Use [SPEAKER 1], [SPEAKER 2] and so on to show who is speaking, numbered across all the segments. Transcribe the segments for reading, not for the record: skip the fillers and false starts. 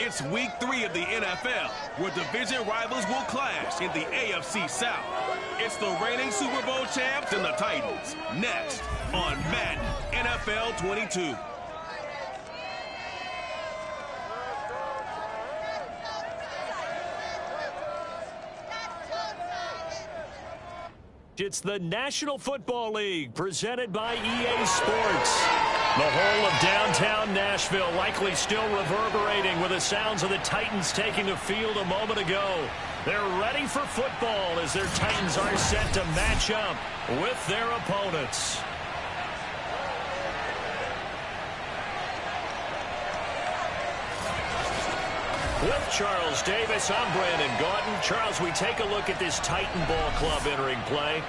[SPEAKER 1] It's week 3 of the NFL, where division rivals will clash in the AFC South. It's the reigning Super Bowl champs and the Titans. Next on Madden NFL 22.
[SPEAKER 2] It's the National Football League presented by EA Sports. The whole of downtown Nashville likely still reverberating with the sounds of the Titans taking the field a moment ago. They're ready for football as their Titans are set to match up with their opponents. With Charles Davis, I'm Brandon Gaughton. Charles, we take a look at this Titan Ball Club entering play.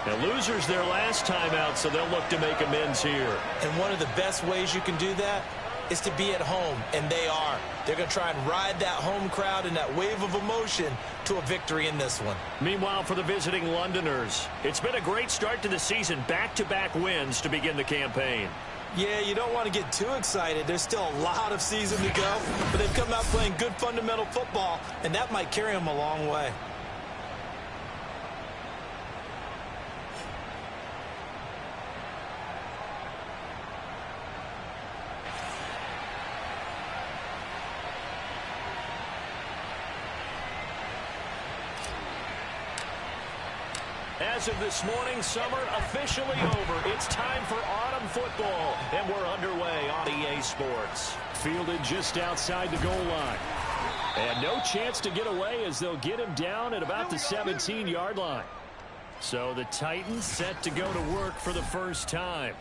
[SPEAKER 2] Now, losers their last time out, so they'll look to make amends here.
[SPEAKER 3] And one of the best ways you can do that is to be at home, and they are. They're going to try and ride that home crowd and that wave of emotion to a victory in this one.
[SPEAKER 2] Meanwhile, for the visiting Londoners, it's been a great start to the season. Back-to-back wins to begin the campaign.
[SPEAKER 3] Yeah, you don't want to get too excited. There's still a lot of season to go, but they've come out playing good fundamental football, and that might carry them a long way.
[SPEAKER 2] As of this morning, summer officially over. It's time for autumn football, and we're underway on EA Sports.
[SPEAKER 4] Fielded just outside the goal line. And no chance to get away as they'll get him down at about the 17-yard line. So the Titans set to go to work for the first time.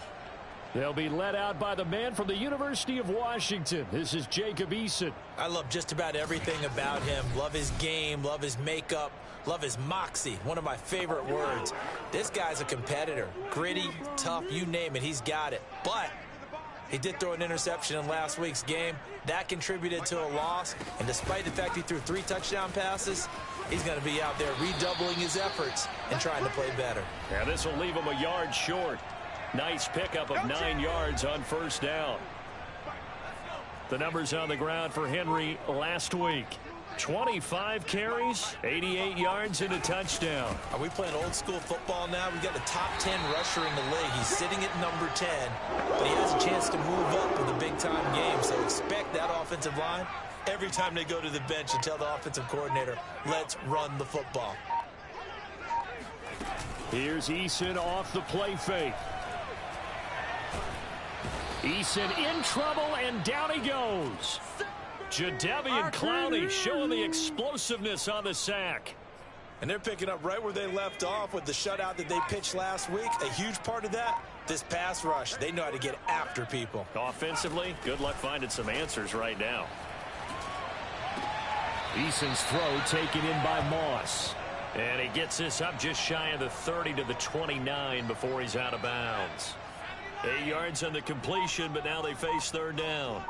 [SPEAKER 4] They'll be led out by the man from the University of Washington. This is Jacob Eason.
[SPEAKER 3] I love just about everything about him. Love his game, love his makeup, love his moxie, one of my favorite words. This guy's a competitor. Gritty, tough, you name it, he's got it. But he did throw an interception in last week's game. That contributed to a loss. And despite the fact he threw 3 touchdown passes, he's going to be out there redoubling his efforts and trying to play better.
[SPEAKER 2] Yeah, this will leave him a yard short. Nice pickup of 9 yards on first down. The numbers on the ground for Henry last week. 25 carries, 88 yards, and a touchdown.
[SPEAKER 3] Are we playing old school football now? We've got the top 10 rusher in the league. He's sitting at number 10, but he has a chance to move up with a big-time game. So expect that offensive line every time they go to the bench and tell the offensive coordinator, let's run the football.
[SPEAKER 4] Here's Eason off the play fake. Eason in trouble, and down he goes. Jadeveon Clowney showing the explosiveness on the sack.
[SPEAKER 3] And they're picking up right where they left off with the shutout that they pitched last week. A huge part of that, this pass rush. They know how to get after people.
[SPEAKER 2] Offensively, good luck finding some answers right now.
[SPEAKER 4] Eason's throw taken in by Moss.
[SPEAKER 2] And he gets this up just shy of the 30 to the 29 before he's out of bounds. 8 yards on the completion, but now they face third down.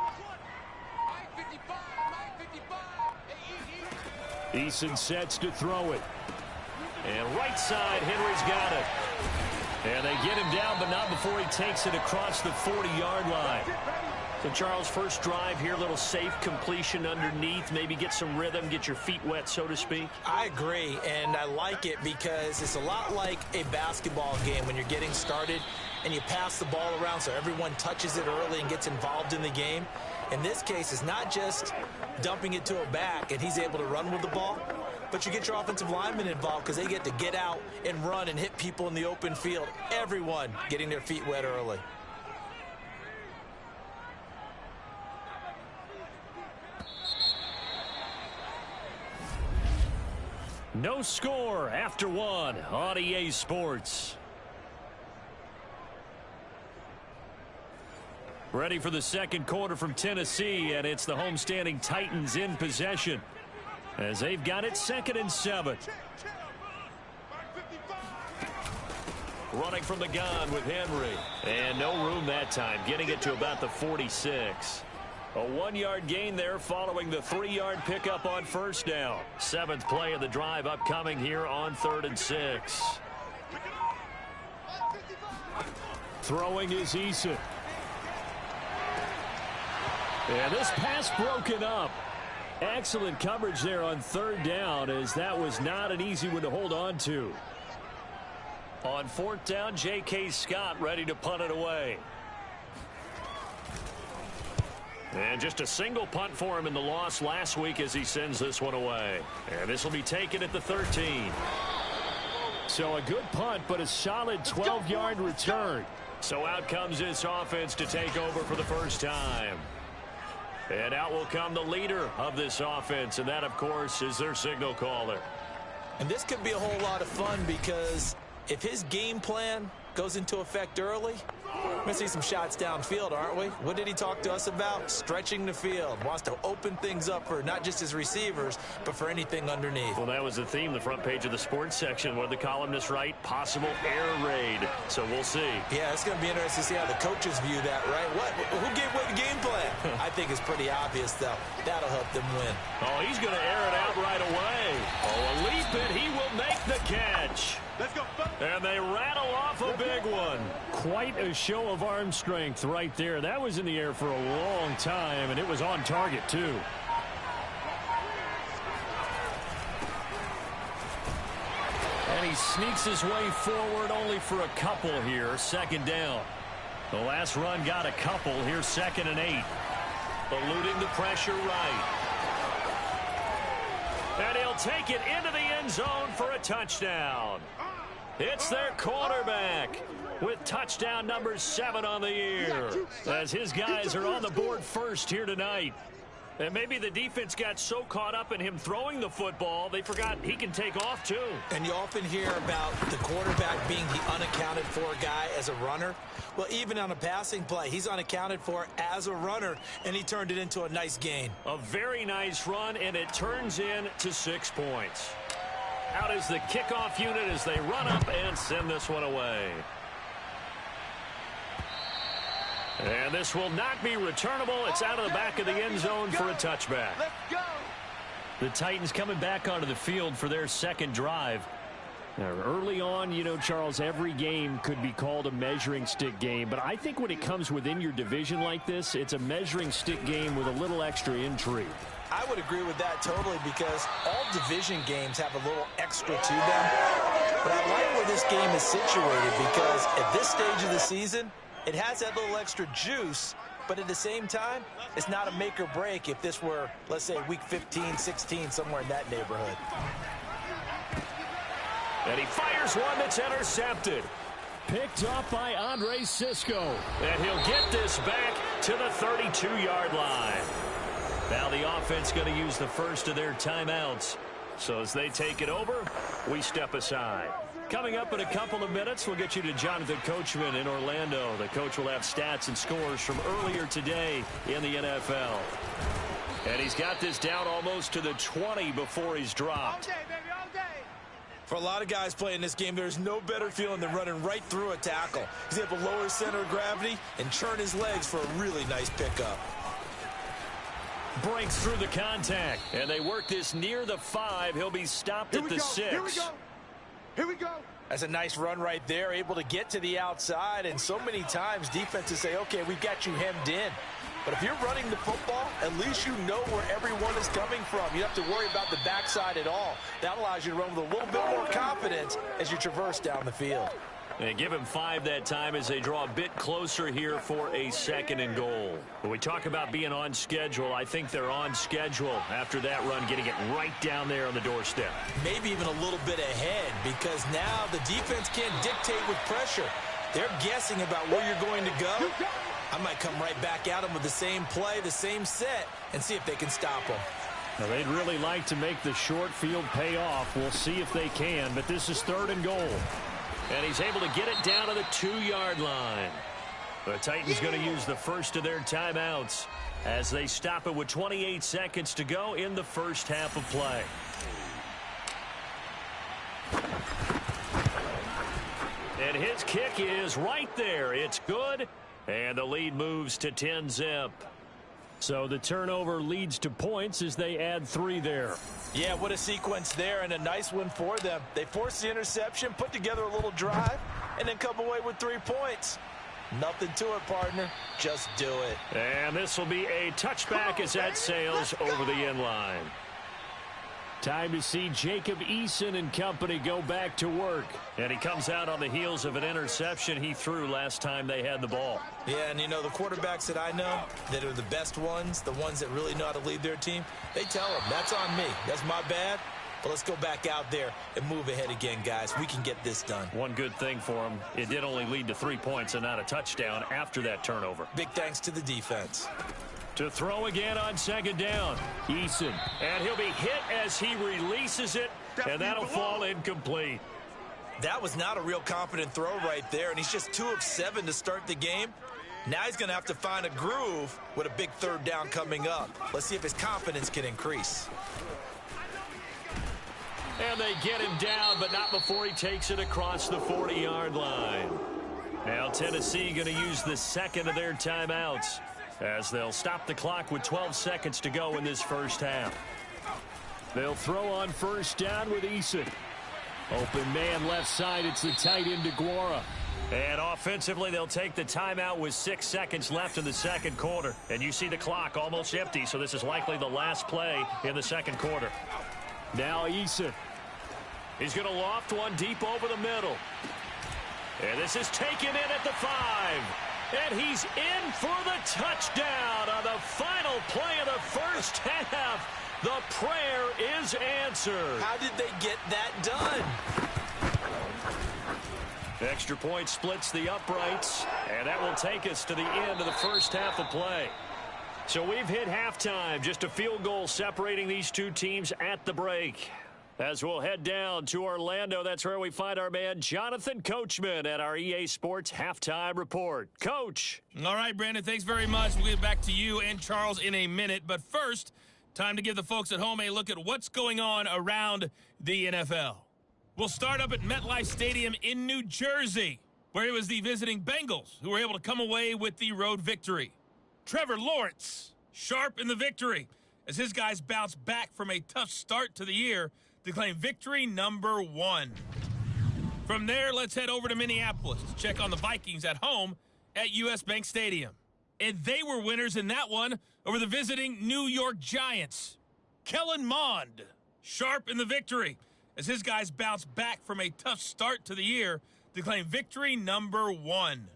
[SPEAKER 4] Eason sets to throw it.
[SPEAKER 2] And right side, Henry's got it. And they get him down, but not before he takes it across the 40-yard line. So, Charles, first drive here, little safe completion underneath. Maybe get some rhythm, get your feet wet, so to speak.
[SPEAKER 3] I agree, and I like it because it's a lot like a basketball game when you're getting started and you pass the ball around so everyone touches it early and gets involved in the game. In this case, it's not just dumping it to a back and he's able to run with the ball, but you get your offensive linemen involved because they get to get out and run and hit people in the open field. Everyone getting their feet wet early.
[SPEAKER 2] No score after one on EA Sports. Ready for the second quarter from Tennessee, and it's the homestanding Titans in possession as they've got it 2nd and 7. Running from the gun with Henry. And no room that time, getting it to about the 46. A 1-yard gain there following the 3-yard pickup on first down. 7th play of the drive upcoming here on 3rd and 6.
[SPEAKER 4] Throwing is Eason. And this pass broken up. Excellent coverage there on third down, as that was not an easy one to hold on to. On fourth down, J.K. Scott ready to punt it away. And just a single punt for him in the loss last week as he sends this one away. And this will be taken at the 13. So a good punt, but a solid 12-yard return. So out comes this offense to take over for the first time. And out will come the leader of this offense, and that, of course, is their signal caller.
[SPEAKER 3] And this could be a whole lot of fun because if his game plan goes into effect early, we're going to see some shots downfield, aren't we? What did he talk to us about? Stretching the field. Wants to open things up for not just his receivers, but for anything underneath.
[SPEAKER 2] Well, that was the theme, the front page of the sports section. What did the columnists write? Possible air raid. So we'll see.
[SPEAKER 3] Yeah, it's going to be interesting to see how the coaches view that, right? Who gave away the game plan? I think it's pretty obvious, though. That'll help them win.
[SPEAKER 2] Oh, he's going to air it out right away. Oh, a leap it. He will make the catch.
[SPEAKER 1] Let's go.
[SPEAKER 2] And they rattle off a big one.
[SPEAKER 4] Quite a show of arm strength right there. That was in the air for a long time, and it was on target, too. And he sneaks his way forward only for a couple here. Second down. The last run got a couple. Here's 2nd and 8.
[SPEAKER 2] Eluding the pressure right. And he'll take it into the end zone for a touchdown. It's their quarterback with touchdown number 7 on the year, as his guys are on the board first here tonight. And maybe the defense got so caught up in him throwing the football, they forgot he can take off too.
[SPEAKER 3] And you often hear about the quarterback being the unaccounted for guy as a runner. Well, even on a passing play, he's unaccounted for as a runner, and he turned it into a nice gain.
[SPEAKER 2] A very nice run, and it turns into 6 points. Out is the kickoff unit as they run up and send this one away. And this will not be returnable. It's out of the back of the end zone for a touchback.
[SPEAKER 1] Let's go.
[SPEAKER 4] The Titans coming back onto the field for their second drive. Now, early on, you know, Charles, every game could be called a measuring stick game. But I think when it comes within your division like this, it's a measuring stick game with a little extra intrigue.
[SPEAKER 3] I would agree with that totally because all division games have a little extra to them. But I like where this game is situated because at this stage of the season, it has that little extra juice, but at the same time, it's not a make or break if this were, let's say, week 15, 16, somewhere in that neighborhood.
[SPEAKER 2] And he fires one that's intercepted.
[SPEAKER 4] Picked off by Andre Sisco.
[SPEAKER 2] And he'll get this back to the 32-yard line. Now the offense going to use the first of their timeouts. So as they take it over, we step aside. Coming up in a couple of minutes, we'll get you to Jonathan Coachman in Orlando. The coach will have stats and scores from earlier today in the NFL. And he's got this down almost to the 20 before he's dropped.
[SPEAKER 1] All day, baby, all day.
[SPEAKER 3] For a lot of guys playing this game, there's no better feeling than running right through a tackle. He's able to lower his center of gravity and churn his legs for a really nice pickup.
[SPEAKER 2] Breaks through the contact. And they work this near the 5. He'll be stopped at the 6.
[SPEAKER 1] Here we go. Here we go.
[SPEAKER 3] That's a nice run right there, able to get to the outside. And so many times defenses say, okay, we've got you hemmed in. But if you're running the football, at least you know where everyone is coming from. You don't have to worry about the backside at all. That allows you to run with a little bit more confidence as you traverse down the field.
[SPEAKER 2] They give him 5 that time as they draw a bit closer here for a 2nd and goal. When we talk about being on schedule, I think they're on schedule after that run, getting it right down there on the doorstep.
[SPEAKER 3] Maybe even a little bit ahead because now the defense can't dictate with pressure. They're guessing about where you're going to go. I might come right back at them with the same play, the same set, and see if they can stop them.
[SPEAKER 4] Now, they'd really like to make the short field pay off. We'll see if they can, but this is 3rd and goal.
[SPEAKER 2] And he's able to get it down to the 2-yard line. The Titans going to use the first of their timeouts as they stop it with 28 seconds to go in the first half of play. And his kick is right there. It's good. And the lead moves to 10-zip.
[SPEAKER 4] So the turnover leads to points as they add 3 there.
[SPEAKER 3] Yeah, what a sequence there, and a nice one for them. They forced the interception, put together a little drive, and then come away with 3 points. Nothing to it, partner. Just do it.
[SPEAKER 2] And this will be a touchback as that sails over the end line. Time to see Jacob Eason and company go back to work. And he comes out on the heels of an interception he threw last time they had the ball.
[SPEAKER 3] Yeah, and you know, the quarterbacks that I know that are the best ones, the ones that really know how to lead their team, they tell them, that's on me. That's my bad. But let's go back out there and move ahead again, guys. We can get this done.
[SPEAKER 2] One good thing for him, it did only lead to 3 points and not a touchdown after that turnover.
[SPEAKER 3] Big thanks to the defense.
[SPEAKER 2] To throw again on second down, Eason. And he'll be hit as he releases it, and that'll fall incomplete.
[SPEAKER 3] That was not a real confident throw right there, and he's just 2 of 7 to start the game. Now he's going to have to find a groove with a big third down coming up. Let's see if his confidence can increase.
[SPEAKER 2] And they get him down, but not before he takes it across the 40-yard line. Now Tennessee going to use the second of their timeouts, as they'll stop the clock with 12 seconds to go in this first half. They'll throw on first down with Eason. Open man left side, it's the tight end DeGuara. And offensively, they'll take the timeout with 6 seconds left in the second quarter. And you see the clock almost empty, so this is likely the last play in the second quarter. Now Eason. He's going to loft one deep over the middle. And this is taken in at the 5. And he's in for the touchdown on the final play of the first half. The prayer is answered.
[SPEAKER 3] How did they get that done?
[SPEAKER 2] Extra point splits the uprights, and that will take us to the end of the first half of play. So we've hit halftime, just a field goal separating these two teams at the break. As we'll head down to Orlando, that's where we find our man Jonathan Coachman at our EA Sports Halftime Report. Coach.
[SPEAKER 5] All right, Brandon, thanks very much. We'll get back to you and Charles in a minute. But first, time to give the folks at home a look at what's going on around the NFL. We'll start up at MetLife Stadium in New Jersey, where it was the visiting Bengals who were able to come away with the road victory. Trevor Lawrence, sharp in the victory, as his guys bounce back from a tough start to the year to claim victory number 1. From there, let's head over to Minneapolis to check on the Vikings at home at US Bank Stadium. And they were winners in that one over the visiting New York Giants. Kellen Mond, sharp in the victory, as his guys bounce back from a tough start to the year to claim victory number 1.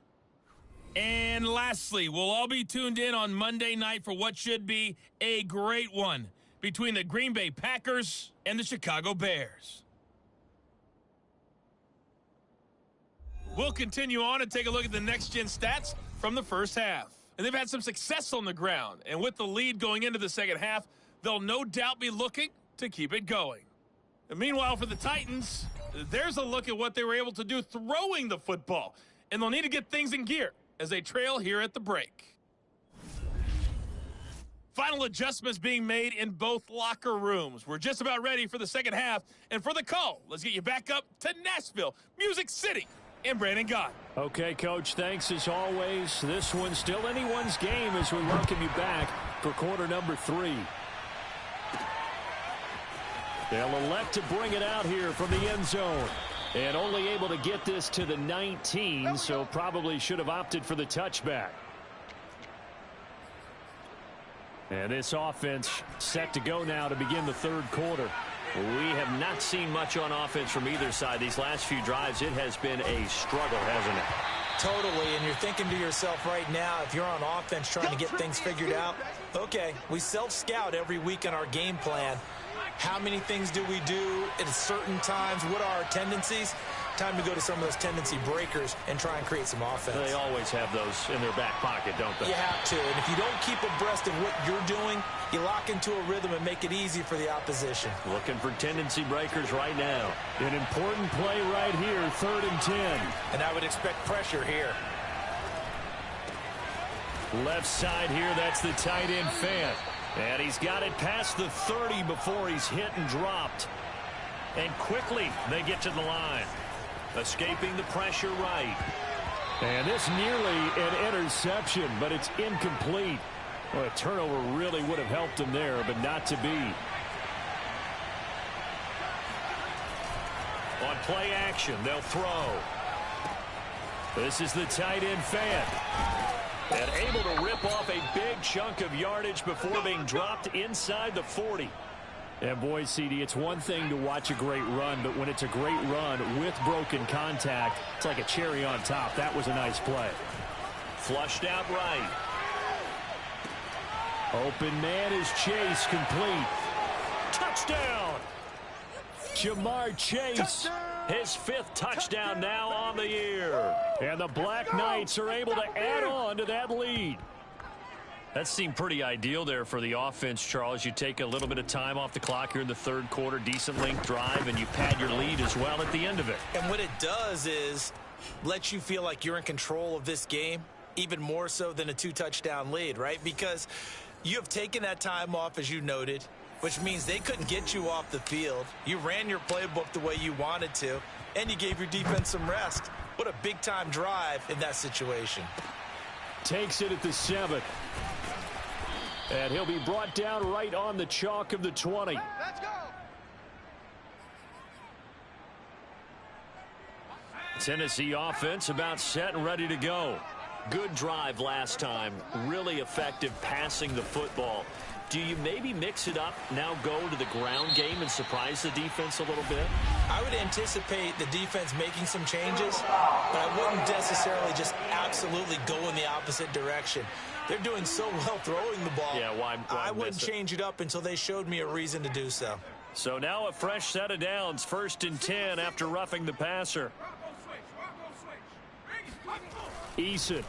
[SPEAKER 5] And lastly, we'll all be tuned in on Monday night for what should be a great one between the Green Bay Packers and the Chicago Bears. We'll continue on and take a look at the next-gen stats from the first half. And they've had some success on the ground. And with the lead going into the second half, they'll no doubt be looking to keep it going. And meanwhile, for the Titans, there's a look at what they were able to do throwing the football. And they'll need to get things in gear as they trail here at the break. Final adjustments being made in both locker rooms. We're just about ready for the second half. And for the call, let's get you back up to Nashville, Music City, and Brandon Gott.
[SPEAKER 2] Okay, Coach, thanks as always. This one's still anyone's game as we welcome you back for quarter number 3. They'll elect to bring it out here from the end zone. And only able to get this to the 19, so probably should have opted for the touchback. And this offense set to go now to begin the third quarter. We have not seen much on offense from either side. These last few drives, it has been a struggle, hasn't it?
[SPEAKER 3] Totally, and you're thinking to yourself right now, if you're on offense trying to get things figured out, okay, we self-scout every week in our game plan. How many things do we do at certain times? What are our tendencies? Time to go to some of those tendency breakers and try and create some offense.
[SPEAKER 2] They always have those in their back pocket, don't they?
[SPEAKER 3] You have to, and if you don't keep abreast of what you're doing, you lock into a rhythm and make it easy for the opposition.
[SPEAKER 2] Looking for tendency breakers right now. An important play right here, 3rd and 10.
[SPEAKER 3] And I would expect pressure here.
[SPEAKER 2] Left side here, that's the tight end Fant. And he's got it past the 30 before he's hit and dropped. And quickly they get to the line. Escaping the pressure right. And this nearly an interception, but it's incomplete. Well, a turnover really would have helped him there, but not to be. On play action, they'll throw.
[SPEAKER 4] This is the tight end fan. And able to rip off a big chunk of yardage before being dropped inside the 40. And boy, CD, it's one thing to watch a great run, but when it's a great run with broken contact, it's like a cherry on top. That was a nice play. Flushed out right. Open man is Chase, complete. Touchdown! Jamar Chase, touchdown! His 5th touchdown now on the year. And the Black Knights are able to add on to that lead. That seemed pretty ideal there for the offense, Charles. You take a little bit of time off the clock here in the 3rd quarter, decent length drive, and you pad your lead as well at the end of it.
[SPEAKER 3] And what it does is let you feel like you're in control of this game, even more so than a 2-touchdown lead, right? Because you have taken that time off, as you noted, which means they couldn't get you off the field. You ran your playbook the way you wanted to, and you gave your defense some rest. What a big-time drive in that situation.
[SPEAKER 4] Takes it at the 7. And he'll be brought down right on the chalk of the 20.
[SPEAKER 6] Let's go.
[SPEAKER 4] Tennessee offense about set and ready to go. Good drive last time. Really effective passing the football. Do you maybe mix it up, now go to the ground game and surprise the defense a little bit?
[SPEAKER 3] I would anticipate the defense making some changes, but I wouldn't necessarily just absolutely go in the opposite direction. They're doing so well throwing the ball.
[SPEAKER 4] Yeah, why
[SPEAKER 3] I wouldn't change it up until they showed me a reason to do so.
[SPEAKER 4] So now a fresh set of downs, 1st and 10 after roughing the passer. Eason.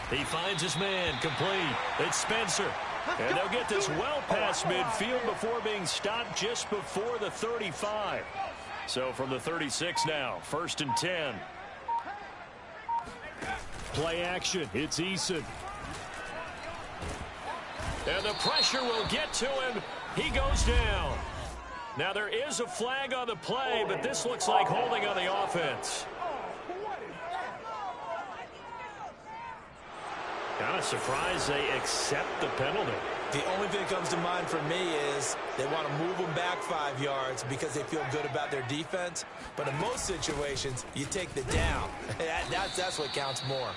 [SPEAKER 4] He finds his man, complete. It's Spencer. And they'll get this well past midfield before being stopped just before the 35. So from the 36 now, 1st and 10. Play action. It's Eason. And the pressure will get to him. He goes down. Now there is a flag on the play, but this looks like holding on the offense. Kind of surprised they accept the penalty.
[SPEAKER 3] The only thing that comes to mind for me is they want to move them back 5 yards because they feel good about their defense. But in most situations, you take the down. That's what counts more.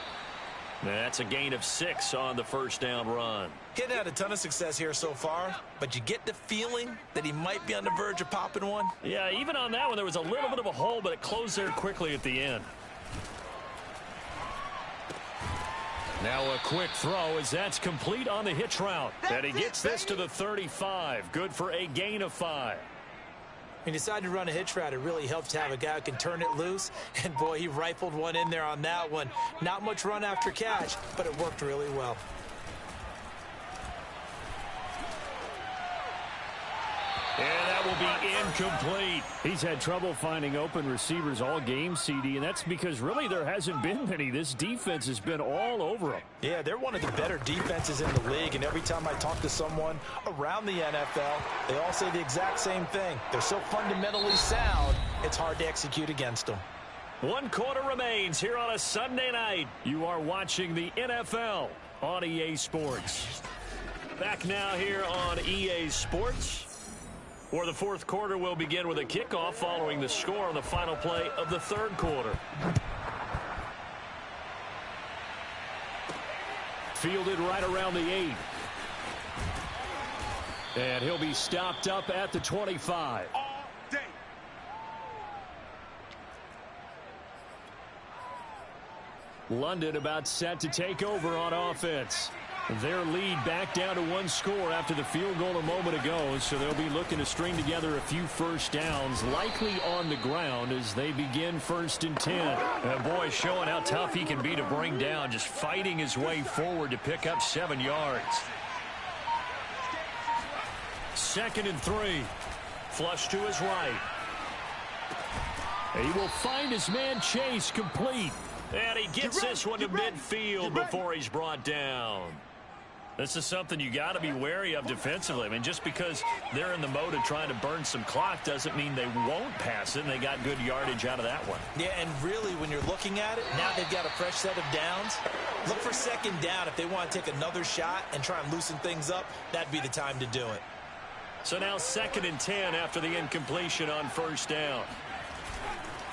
[SPEAKER 4] That's a gain of 6 on the 1st down run.
[SPEAKER 3] He hadn't had a ton of success here so far, but you get the feeling that he might be on the verge of popping one.
[SPEAKER 4] Yeah, even on that one, there was a little bit of a hole, but it closed there quickly at the end. Now a quick throw as that's complete on the hitch route. And he gets this to the 35. Good for a gain of 5.
[SPEAKER 3] When you decide to run a hitch route, it really helps to have a guy who can turn it loose. And, boy, he rifled one in there on that one. Not much run after catch, but it worked really well.
[SPEAKER 4] And that will be incomplete. He's had trouble finding open receivers all game, CD, and that's because really there hasn't been many. This defense has been all over them.
[SPEAKER 3] Yeah, they're one of the better defenses in the league, and every time I talk to someone around the NFL, they all say the exact same thing. They're so fundamentally sound, it's hard to execute against them.
[SPEAKER 4] 1 quarter remains here on a Sunday night. You are watching the NFL on EA Sports. Back now here on EA Sports, where the 4th quarter will begin with a kickoff following the score on the final play of the 3rd quarter. Fielded right around the 8. And he'll be stopped up at the 25. London about set to take over on offense. Their lead back down to 1 score after the field goal a moment ago, so they'll be looking to string together a few 1st downs, likely on the ground as they begin 1st and 10. And boy, showing how tough he can be to bring down, just fighting his way forward to pick up 7 yards. 2nd and 3. Flush to his right. He will find his man Chase, complete. And he gets this one to midfield before he's brought down. This is something you got to be wary of defensively. I mean, just because they're in the mode of trying to burn some clock doesn't mean they won't pass it, and they got good yardage out of that one.
[SPEAKER 3] Yeah, and really, when you're looking at it, now they've got a fresh set of downs. Look for 2nd down. If they want to take another shot and try and loosen things up, that'd be the time to do it.
[SPEAKER 4] So now 2nd and 10 after the incompletion on 1st down.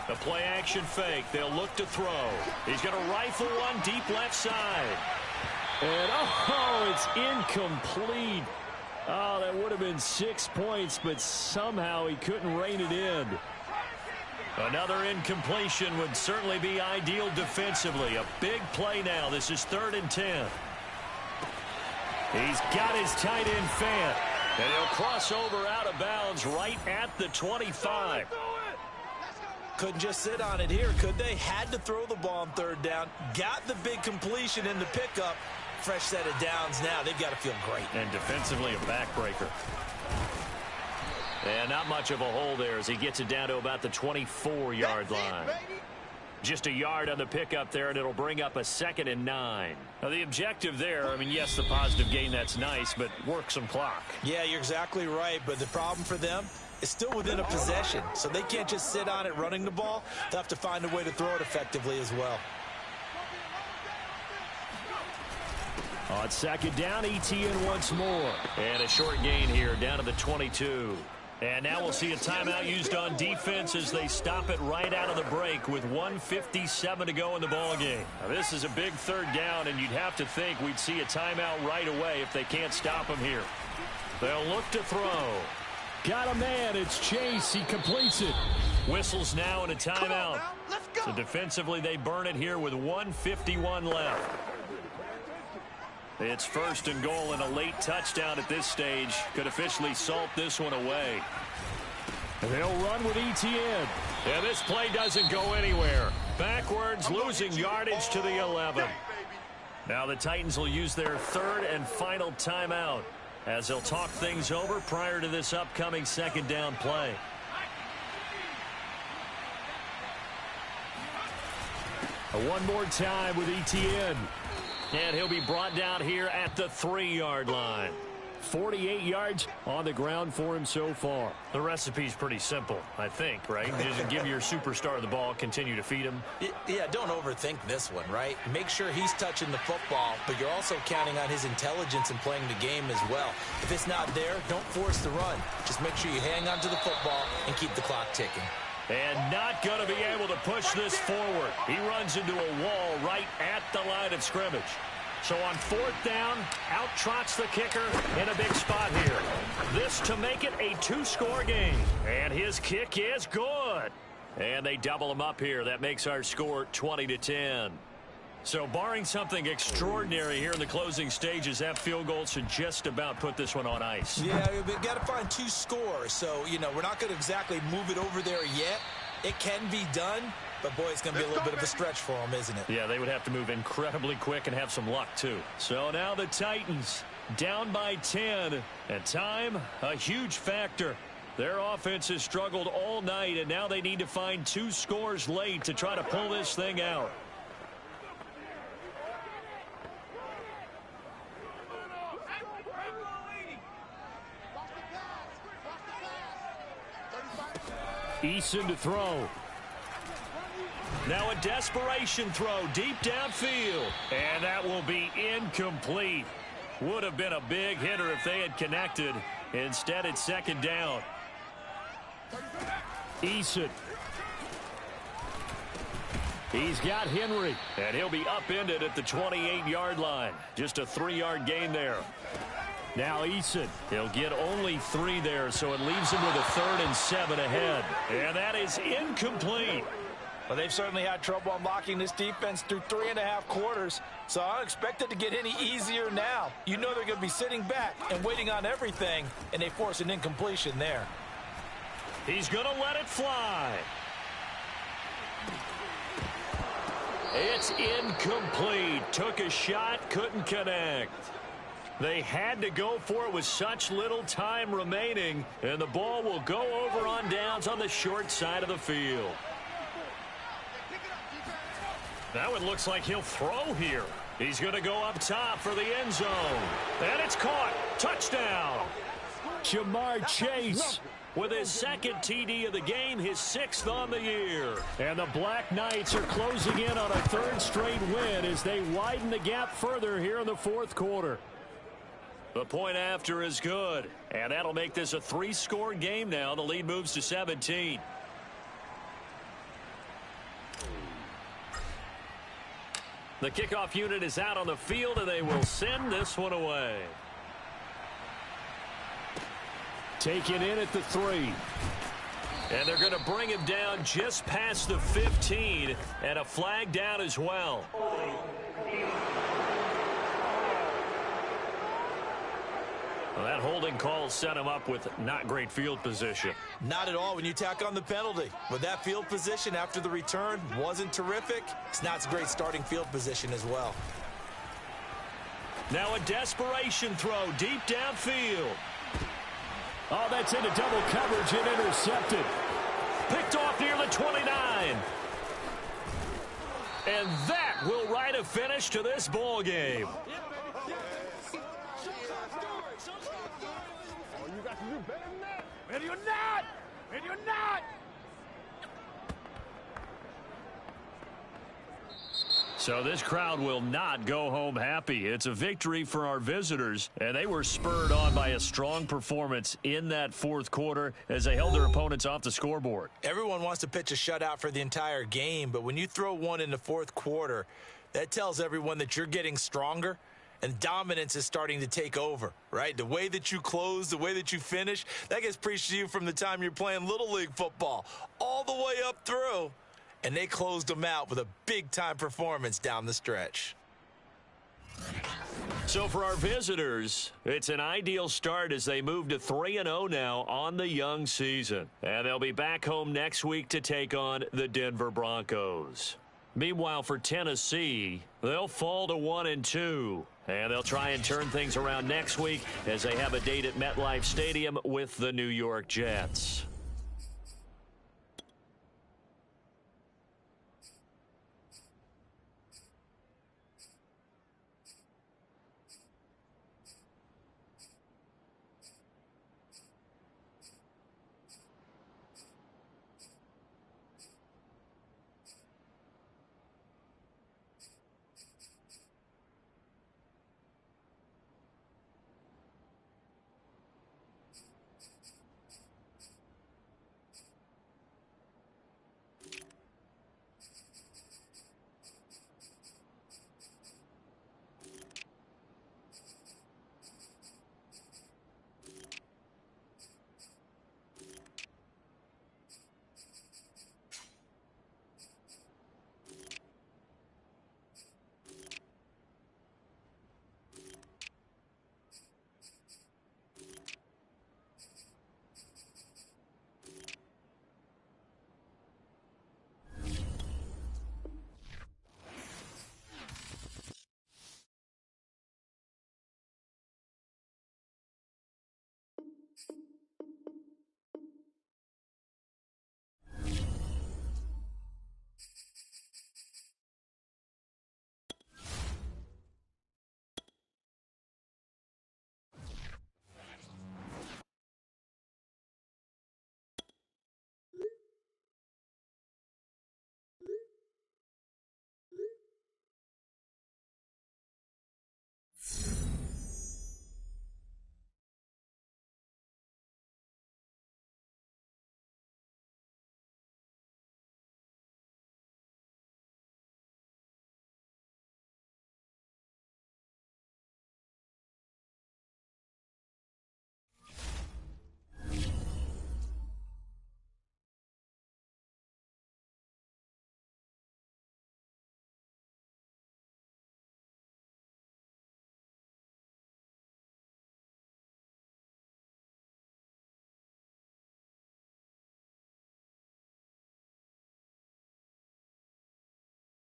[SPEAKER 2] The play action fake. They'll look to throw. He's going to rifle one deep left side. And, oh, it's incomplete. Oh, that would have been 6 points, but somehow he couldn't rein it in. Another incompletion would certainly be ideal defensively. A big play now. This is 3rd and 10. He's got his tight end Fant. And he'll cross over out of bounds right at the 25.
[SPEAKER 3] Couldn't just sit on it here, could they? Had to throw the ball on 3rd down. Got the big completion in the pickup. Fresh set of downs now. They've got to feel great.
[SPEAKER 2] And defensively, a backbreaker. And not much of a hole there as he gets it down to about the 24-yard line. Just a yard on the pickup there, and it'll bring up a 2nd and 9. Now, the objective there, I mean, yes, the positive gain, that's nice, but work some clock.
[SPEAKER 3] Yeah, you're exactly right, but the problem for them is still within a possession, so they can't just sit on it running the ball. They'll have to find a way to throw it effectively as well.
[SPEAKER 2] On 2nd down, ETN once more. And a short gain here down to the 22. And now we'll see a timeout used on defense as they stop it right out of the break with 1:57 to go in the ballgame. Now, this is a big 3rd down, and you'd have to think we'd see a timeout right away if they can't stop him here. They'll look to throw. Got a man. It's Chase. He completes it. Whistles now and a timeout. So defensively, they burn it here with 1:51 left. It's 1st and goal, and a late touchdown at this stage could officially salt this one away. They'll run with ETN. And this play doesn't go anywhere. Backwards, losing yardage to the 11. Now the Titans will use their 3rd and final timeout as they'll talk things over prior to this upcoming 2nd down play. One more time with ETN. And he'll be brought down here at the 3-yard line. 48 yards on the ground for him so far. The recipe's pretty simple, I think, right? Just give your superstar the ball, continue to feed him.
[SPEAKER 3] Yeah, don't overthink this one, right? Make sure he's touching the football, but you're also counting on his intelligence in playing the game as well. If it's not there, don't force the run. Just make sure you hang on to the football and keep the clock ticking.
[SPEAKER 2] And not going to be able to push this forward. He runs into a wall right at the line of scrimmage. So on 4th down, out trots the kicker in a big spot here. This to make it a 2-score game. And his kick is good. And they double him up here. That makes our score 20-10. So barring something extraordinary here in the closing stages, that field goal should just about put this one on ice.
[SPEAKER 3] Yeah, we've got to find 2 scores. So, you know, we're not going to exactly move it over there yet. It can be done, but, boy, it's going to be a little bit of a stretch for them, isn't it?
[SPEAKER 2] Yeah, they would have to move incredibly quick and have some luck, too. So now the Titans down by 10, and time, a huge factor. Their offense has struggled all night, and now they need to find 2 scores late to try to pull this thing out. Eason to throw. Now a desperation throw deep downfield. And that will be incomplete. Would have been a big hitter if they had connected. Instead, it's 2nd down. Eason. He's got Henry. And he'll be upended at the 28-yard line. Just a 3-yard gain there. Now Eason, he'll get only 3 there, so it leaves him with a 3rd and 7 ahead. And that is incomplete.
[SPEAKER 3] Well, they've certainly had trouble unlocking this defense through 3.5 quarters, so I don't expect it to get any easier now. You know they're going to be sitting back and waiting on everything, and they force an incompletion there.
[SPEAKER 2] He's going to let it fly. It's incomplete. Took a shot, couldn't connect. They had to go for it with such little time remaining, and the ball will go over on downs on the short side of the field. Now it looks like he'll throw here. He's going to go up top for the end zone. And it's caught. Touchdown. Jamar Chase with his 2nd TD of the game, his 6th on the year. And the Black Knights are closing in on a 3rd straight win as they widen the gap further here in the 4th quarter. The point after is good, and that'll make this a 3-score game now. The lead moves to 17. The kickoff unit is out on the field, and they will send this one away.
[SPEAKER 4] Taken in at the 3.
[SPEAKER 2] And they're going to bring him down just past the 15, and a flag down as well. Well, that holding call set him up with not great field position.
[SPEAKER 3] Not at all when you tack on the penalty. With that field position after the return wasn't terrific. It's not a great starting field position as well.
[SPEAKER 2] Now a desperation throw deep downfield.
[SPEAKER 4] Oh, that's into double coverage and intercepted.
[SPEAKER 2] Picked off near the 29. And that will write a finish to this ball game.
[SPEAKER 5] And you're not! And you're not!
[SPEAKER 2] So this crowd will not go home happy. It's a victory for our visitors, and they were spurred on by a strong performance in that fourth quarter as they held their opponents off the scoreboard.
[SPEAKER 3] Everyone wants to pitch a shutout for the entire game, but when you throw one in the fourth quarter, that tells everyone that you're getting stronger and dominance is starting to take over, right? The way that you close, the way that you finish, that gets preached to you from the time you're playing Little League football all the way up through. And they closed them out with a big-time performance down the stretch.
[SPEAKER 2] So for our visitors, it's an ideal start as they move to 3-0 now on the young season. And they'll be back home next week to take on the Denver Broncos. Meanwhile, for Tennessee, they'll fall to 1-2. And they'll try and turn things around next week as they have a date at MetLife Stadium with the New York Jets.